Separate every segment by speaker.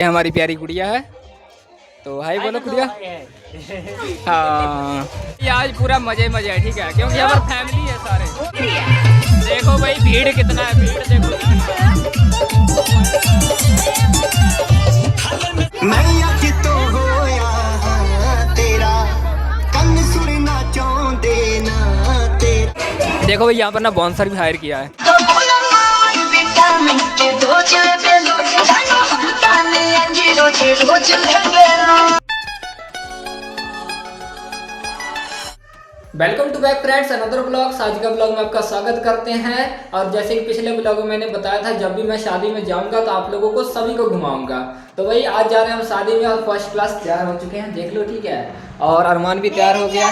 Speaker 1: ये हमारी प्यारी गुड़िया है, तो हाय बोलो गुड़िया। हाँ ये आज पूरा मजे मजे है, ठीक है, क्योंकि यहाँ पर फैमिली है सारे। देखो भाई भीड़ कितना है, भीड़ देखो। देखो भाई यहाँ पर ना बाउंसर भी हायर किया है। Welcome to back friends, another blog. आज का ब्लॉग में आपका स्वागत करते हैं। और जैसे कि पिछले ब्लॉग में मैंने बताया था, जब भी मैं शादी में जाऊंगा तो आप लोगों को सभी को घुमाऊंगा। तो भाई आज जा रहे हैं हम शादी में और फर्स्ट क्लास तैयार हो चुके हैं, देख लो, ठीक है। और अरमान भी तैयार हो गया।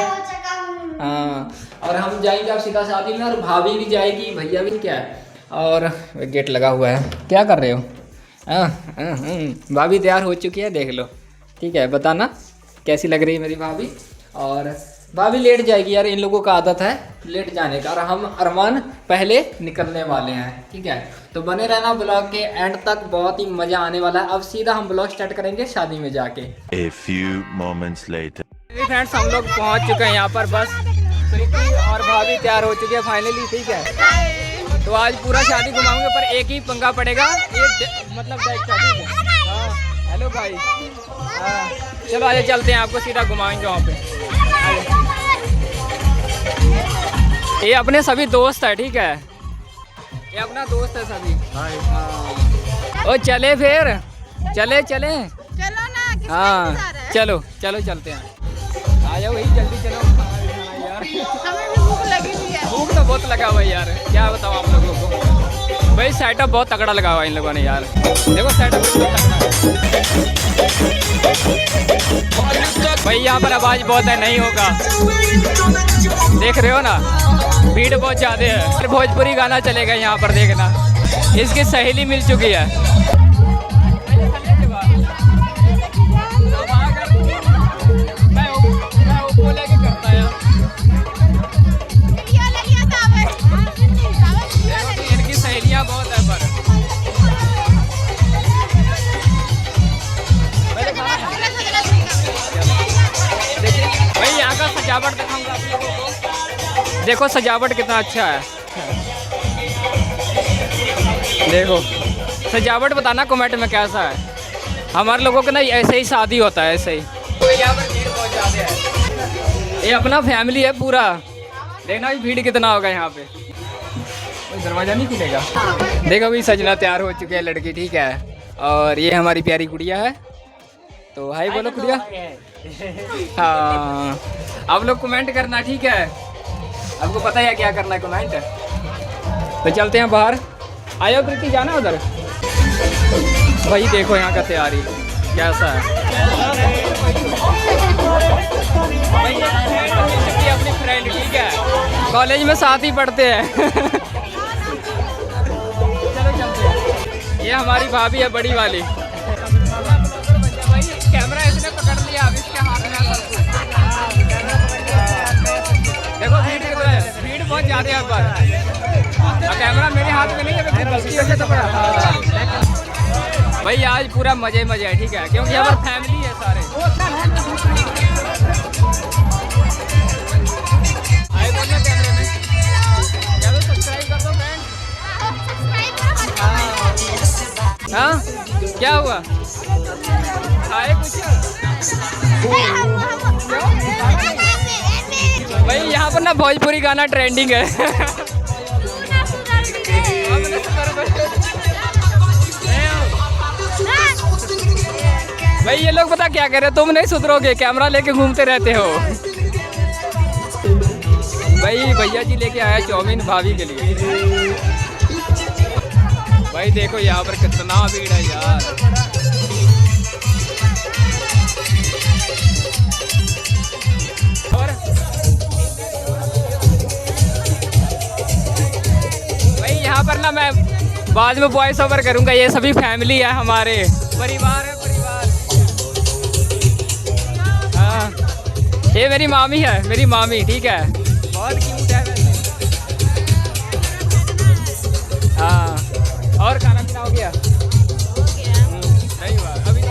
Speaker 1: हाँ, और हम जाएंगे अब सीधा शादी में, और भाभी भी जाएगी, भैया भी, क्या है। और गेट लगा हुआ है, क्या कर रहे हो? भाभी तैयार हो चुकी है, देख लो, ठीक है। बताना कैसी लग रही है मेरी भाभी। और भाभी लेट जाएगी यार, इन लोगों का आदत है लेट जाने का, और हम अरमान पहले निकलने वाले हैं, ठीक है। तो बने रहना ब्लॉग के एंड तक, बहुत ही मजा आने वाला है। अब सीधा हम ब्लॉग स्टार्ट करेंगे शादी में जाके।
Speaker 2: A few moments later.
Speaker 1: Friends हम लोग पहुंच चुके हैं यहाँ पर, बस प्रीति और भाभी तैयार हो चुके हैं फाइनली, ठीक है। तो आज पूरा शादी घुमाऊंगे, पर एक ही पंगा पड़ेगा, मतलब हेलो भाई। हाँ चलो आगे चलते हैं, आपको सीधा घुमाएंगे वहाँ पे। ये अपने सभी दोस्त है, ठीक है, ये अपना दोस्त है सभी। हाँ। ओ चले फिर, चले चले
Speaker 3: चलो ना।
Speaker 1: हाँ चलो चलो चलते हैं, आ जाओ भाई जल्दी चलो यार।
Speaker 3: हमें भी भूख लगी हुई है।
Speaker 1: भूख तो बहुत लगा हुआ है यार, क्या बताऊँ आप लोगों को। भाई सेटअप बहुत तगड़ा लगा हुआ है इन लोगों ने यार, देखो सेटअप भाई। यहाँ पर आवाज़ बहुत है, नहीं होगा, देख रहे हो ना, भीड़ बहुत ज़्यादा है। भोजपुरी गाना चलेगा यहाँ पर, देखना। इसकी सहेली मिल चुकी है। इनकी सहेलियाँ बहुत है पर भाई यहाँ का सजावट दिखाऊंगा आप लोगों को। देखो सजावट कितना अच्छा है, देखो सजावट, बताना कमेंट में कैसा है। हमारे लोगों का ना ऐसे ही शादी होता है, ऐसे ही। तो यहाँ पर भीड़ बहुत ज़्यादा है, ये अपना फैमिली है पूरा, देखना भी भीड़ कितना होगा यहाँ पे। दरवाज़ा नहीं खुलेगा। देखो भाई सजना तैयार हो चुकी है लड़की, ठीक है। और ये हमारी प्यारी गुड़िया है, तो हाय बोलो गुड़िया। हाँ आप लोग कमेंट करना, ठीक है, आपको पता है क्या करना है कमेंट। तो चलते हैं बाहर, आयो प्रीति, जाना उधर। भाई देखो यहाँ का तैयारी कैसा है। अपनी फ्रेंड, ठीक है, कॉलेज में साथ ही पढ़ते हैं। चलो चलते हैं। ये हमारी भाभी है, बड़ी वाली। कैमरा इसने पकड़ लिया, अब इसके हाथ में देखो भीड़ कितना है, भीड़ बहुत ज़्यादा है पर कैमरा मेरे हाथ में नहीं है, गलती हो जाए तो भाई आज पूरा मजे मजे है, ठीक है, क्योंकि यहाँ पर फैमिली है सारे। आए बोलना कैमरे में, चलो सब्सक्राइब कर दो फ्रेंड। हाँ क्या हुआ, आए कुछ भाई यहाँ पर ना भोजपुरी गाना ट्रेंडिंग है। भाई ये लोग पता क्या कह रहे, तुम नहीं सुधरोगे, कैमरा लेके घूमते रहते हो। भाई भैया जी लेके आया चाउमीन भाभी के लिए। भाई देखो यहाँ पर कितना भीड़ है यार। और भाई यहाँ पर ना मैं बाद में वॉइस ओवर करूँगा, ये सभी फैमिली है, हमारे परिवार है, परिवार। हाँ ये मेरी मामी है, मेरी मामी, ठीक है, बहुत क्यूट है वैसे। हाँ और खाना पीना हो गया? नहीं हुआ अभी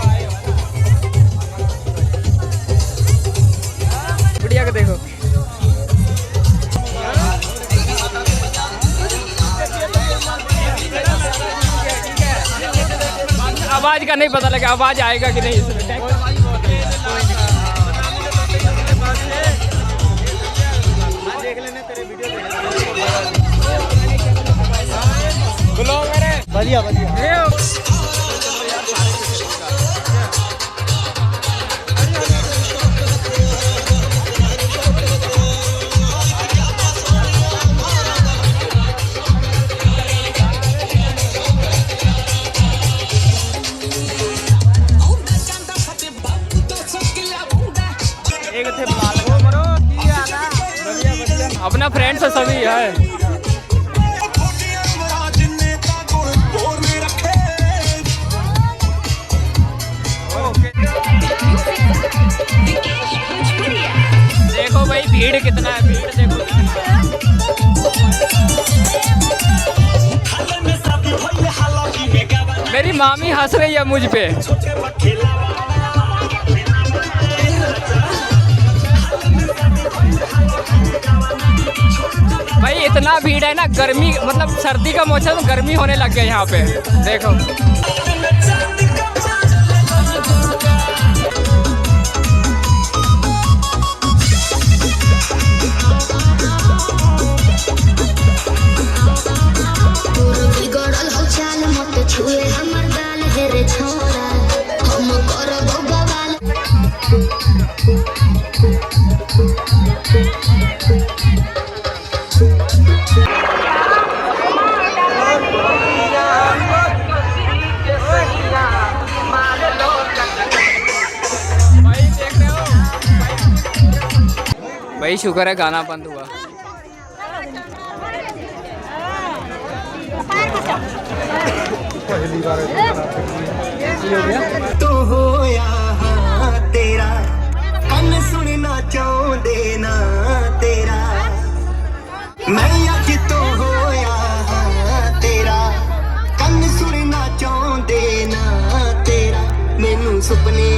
Speaker 1: का नहीं पता लगा आवाज आएगा कि नहीं इसमें।
Speaker 4: बढ़िया बढ़िया।
Speaker 1: अपना फ्रेंड से सभी है। देखो भाई भीड़ कितना है, भीड़ देखो। मेरी मामी हंस रही है मुझ पे। भाई इतना भीड़ है ना, गर्मी मतलब सर्दी का मौसम, गर्मी होने लग गया यहाँ पे देखो। भाई शुक्र है गाना बंद हुआ।
Speaker 5: तो हो यहाँ तेरा कन सुनना चाहते ना तेरा, मैं अज तो हो यहाँ तेरा कन सुनना चाहते ना तेरा, मैनू सुपने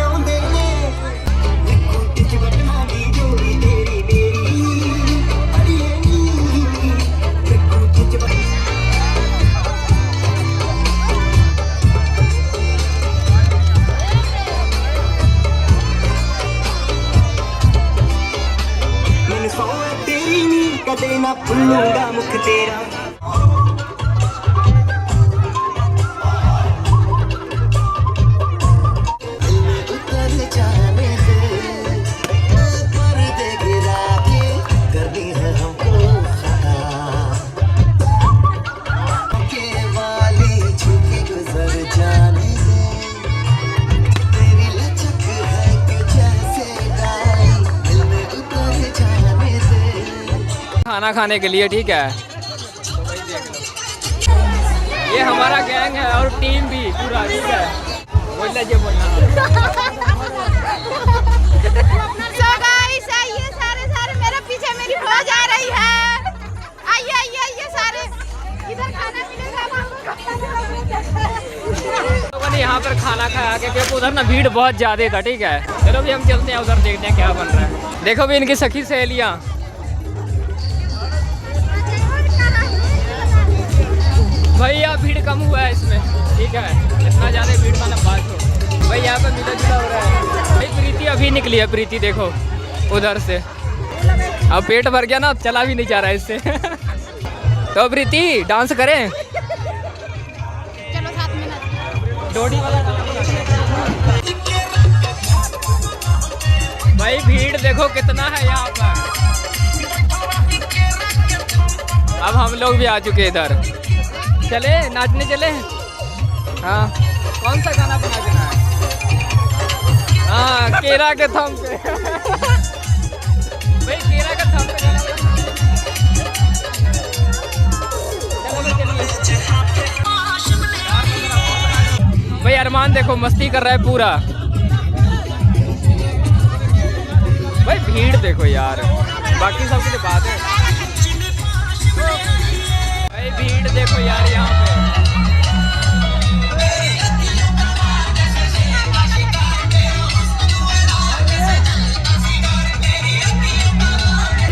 Speaker 5: आउंदे ने कदे ना भूलूंगा मुख तेरा। उतर जाने दे पर्दे गिरा के, करनी है हमको खता के वाली झुकी गुजर जाने दे, तेरी लचक है कि जैसे गाय दिल में उतर जाने दे।
Speaker 1: खाना खाने के लिए ठीक है। ये हमारा गैंग है और टीम भी पूरा ठीक है। बोलना जो बोलना।
Speaker 3: So guys, आइए सारे मेरे पीछे मेरी फौज आ रही है। आइए सारे इधर खाना मिलेगा
Speaker 1: लोगों ने यहाँ पर खाना खाया क्योंकि उधर ना भीड़ बहुत ज्यादा था ठीक है। चलो भी हम चलते हैं उधर, देखते हैं क्या बन रहा है। देखो भी इनकी सखी सहेलियाँ। भाई यहाँ भीड़ कम हुआ है इसमें ठीक है, इतना ज़्यादा भीड़ वाला बात हो। भाई यहाँ पे मिला जुला हो रहा है। भाई प्रीति अभी निकली है, प्रीति देखो उधर से। अब पेट भर गया ना, चला भी नहीं जा रहा है इससे। तो प्रीति डांस करें,
Speaker 3: चलो साथ में ना।
Speaker 1: डोडी वाला डांस। भाई भीड़ देखो कितना है यहाँ पर। अब हम लोग भी आ चुके इधर, चले नाचने चले। हाँ कौन सा गाना बना देना है? हाँ केरा के थम पे। भाई केरा के थम पे गाना बना। भाई अरमान देखो मस्ती कर रहा है पूरा। भाई भीड़ देखो यार, बाकी सबकी तो बात है। भाई भीड़ देखो यार यहाँ पे।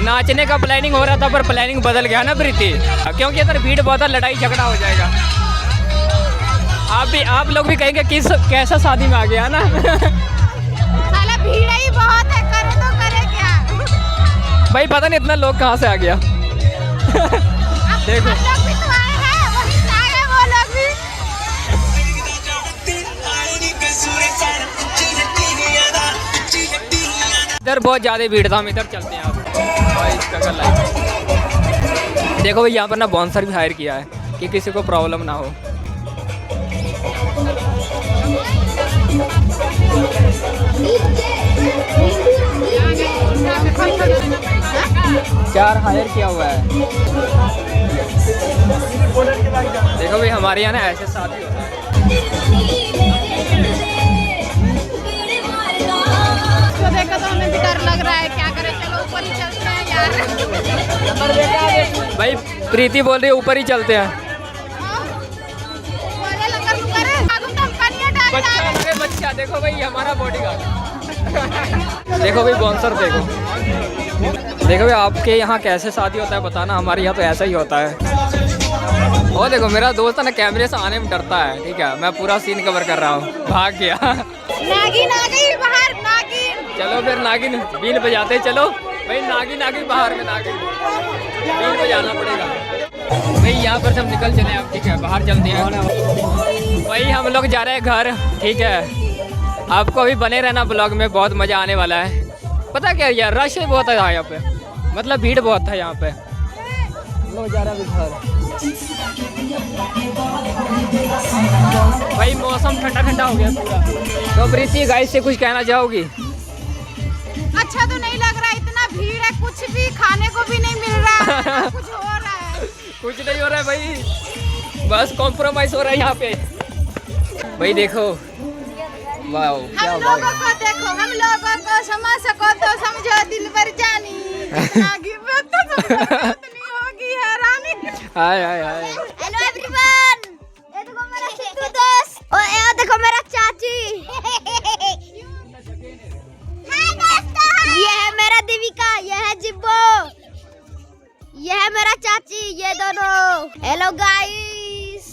Speaker 1: नाचने का प्लानिंग हो रहा था पर प्लानिंग बदल गया ना प्रीति, क्योंकि इधर भीड़ बहुत है, लड़ाई झगड़ा हो जाएगा। आप लोग भी कहेंगे किस कैसा शादी में आ गया ना।
Speaker 3: साला भीड़ ही बहुत है, करे तो करे क्या।
Speaker 1: भाई पता नहीं इतना लोग कहाँ से आ गया। देखो
Speaker 3: हम लोग भी तो आए हैं, वही से आए हैं वो लोग भी।
Speaker 1: इधर बहुत ज्यादा भीड़ था, हम इधर चलते हैं अब। भाई इसका कर लाइट। देखो भाई यहाँ पर ना बाउंसर भी हायर किया है कि किसी को प्रॉब्लम ना हो। चार हायर किया हुआ है। देखो भाई हमारे यहाँ ना ऐसे शादी होता है।
Speaker 3: तो देखो तो हमें भी डर लग रहा है, क्या करें, चलो ऊपर ही चलते हैं यार।
Speaker 1: भाई प्रीति बोल रही है ऊपर ही चलते हैं।
Speaker 3: बोले लंगर मुकर आगू तो हम कन्या डाल
Speaker 1: बच्चा देखो भाई हमारा बॉडीगार्ड। देखो भाई बाउंसर देखो। देखो भाई आपके यहाँ कैसे शादी होता है बताना, हमारे यहाँ तो ऐसा ही होता है। और देखो मेरा दोस्त है ना कैमरे से आने में डरता है, ठीक है, मैं पूरा सीन कवर कर रहा हूँ, भाग गया।
Speaker 3: नागिन आ गई बाहर, नागिन।
Speaker 1: चलो फिर नागिन बीन बजाते चलो भाई। नागिन आ गई बाहर में, नागिन बीन बजाना पड़ेगा भाई। यहाँ पर सब निकल चले अब, ठीक है, बाहर चलते हैं भाई। हम लोग जा रहे हैं घर, ठीक है। आपको अभी बने रहना ब्लॉग में, बहुत मज़ा आने वाला है। पता क्या यार, रश बहुत है यहाँ पे, मतलब भीड़ बहुत था यहाँ पे। हम लोग जा रहे हैं अभी घर भाई। मौसम ठंडा ठंडा हो गया पूरा। तो प्रीति गाइस से कुछ कहना चाहोगी?
Speaker 3: अच्छा तो नहीं लग रहा, इतना भीड़ है, कुछ भी खाने को भी नहीं मिल रहा है, कुछ हो रहा है।
Speaker 1: कुछ नहीं हो रहा है भाई, बस कॉम्प्रोमाइज हो रहा है यहाँ पे भाई। देखो वाह, क्या
Speaker 3: हम लोगों को देखो, हम लोगों को समझ सको तो समझो दिल पर जानी। इतना तो इतनी होगी हैरानी।
Speaker 1: हाय हाय हाय।
Speaker 4: हेलो एवरीवन, ये देखो मेरा सिद्धू दोस्त और ये देखो मेरा चाची। हाय दोस्तों, ये है मेरा देविका, ये है जिब्बो, ये है मेरा चाची, ये दोनों। Hello guys.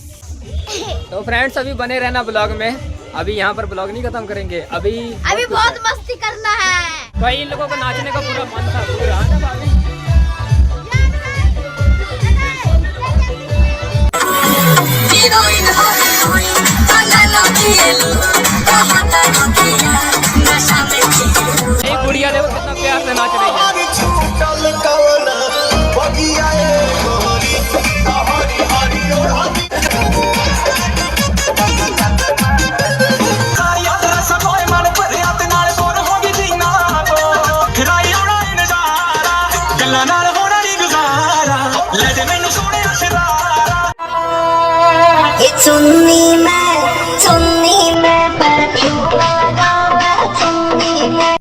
Speaker 1: तो फ्रेंड्स अभी बने रहना ब्लॉग में। अभी यहाँ पर ब्लॉग नहीं खत्म करेंगे, अभी
Speaker 4: बहुत मस्ती करना है
Speaker 1: भाई। इन लोगों को नाचने का पूरा मन था पूरा, है ना भाभी? एक गुड़िया देखो कितना प्यार से नाच रही है।
Speaker 4: चुन्नी में परफ्यूम लगावा, चुन्नी में।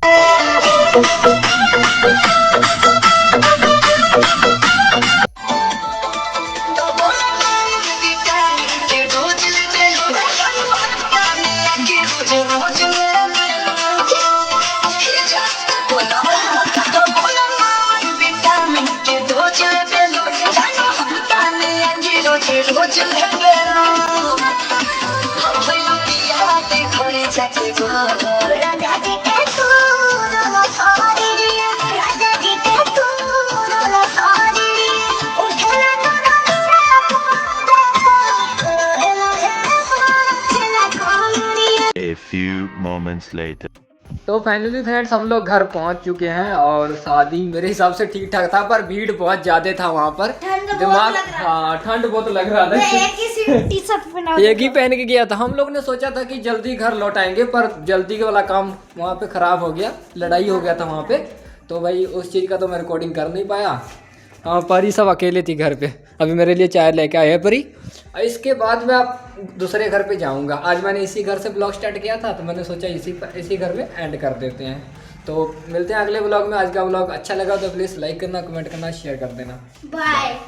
Speaker 2: A few moments later.
Speaker 1: तो फाइनली फ्रेंड्स हम लोग घर पहुंच चुके हैं और शादी मेरे हिसाब से ठीक ठाक था, पर भीड़ बहुत ज्यादा था वहाँ पर। दिमाग, हाँ ठंड बहुत लग रहा था। एक ही पहन के गया था। हम लोग ने सोचा था कि जल्दी घर लौट आएंगे, पर जल्दी वाला काम वहाँ पे खराब हो गया, लड़ाई हो गया था वहाँ पे। तो भाई उस चीज़ का तो मैं रिकॉर्डिंग कर नहीं पाया। हाँ परी सब अकेले थी घर पे। अभी मेरे लिए चाय लेके आए है परी। इसके बाद मैं आप दूसरे घर पे जाऊंगा। आज मैंने इसी घर से ब्लॉग स्टार्ट किया था, तो मैंने सोचा इसी घर में एंड कर देते हैं। तो मिलते हैं अगले ब्लॉग में। आज का ब्लॉग अच्छा लगा तो प्लीज़ लाइक करना, कमेंट करना, शेयर कर देना।
Speaker 4: बाय।